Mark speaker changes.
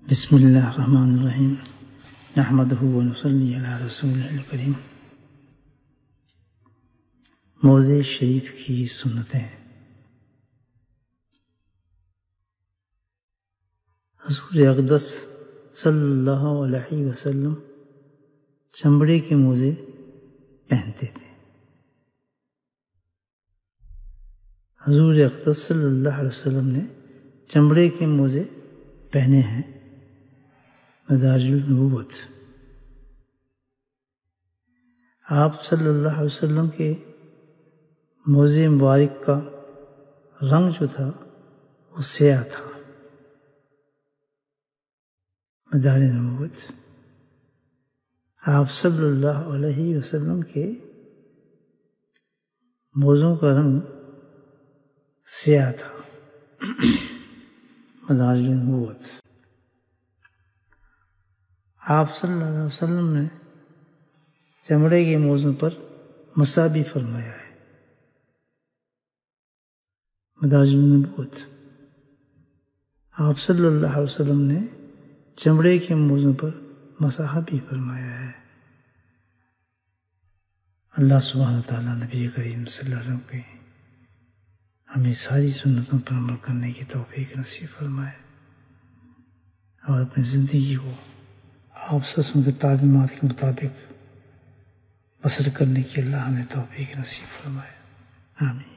Speaker 1: بسم اللہ الرحمن الرحیم نحمدہ ونصلی علی رسولہ الکریم۔ موضع شریف کی سنتیں۔ حضور اقدس صلی اللہ علیہ وسلم چمڑے کے موزے پہنتے تھے۔ حضور اقدس صلی اللہ علیہ وسلم نے چمڑے کے موزے پہنے ہیں۔ مدارج النبوت۔ آپ صلی اللہ علیہ وسلم کے موزے مبارک کا رنگ جو تھا وہ سیاہ تھا۔ مدارج النبوت۔ آپ صلی اللہ علیہ وسلم کے موزوں کا رنگ سیاہ تھا۔ مدارج النبوت۔ آپ صلی اللہ علیہ وسلم نے چمڑے کے موزوں پر مسح بھی فرمایا ہے۔ مدارج النبوت۔ آپ صلی اللہ علیہ وسلم نے چمڑے کے موزوں پر مسح بھی فرمایا ہے۔ اللہ سبحانہ تعالیٰ نبی کریم صلی اللہ علیہ وسلم کی ہمیں ساری سنتوں پر عمل کرنے کی توفیق نصیب فرمائے اور اپنی زندگی کو آپ صلی اللہ علیہ وسلم کی تعلیمات کے مطابق بسر کرنے کی اللہ ہمیں توفیق نصیب فرمائے۔ آمین۔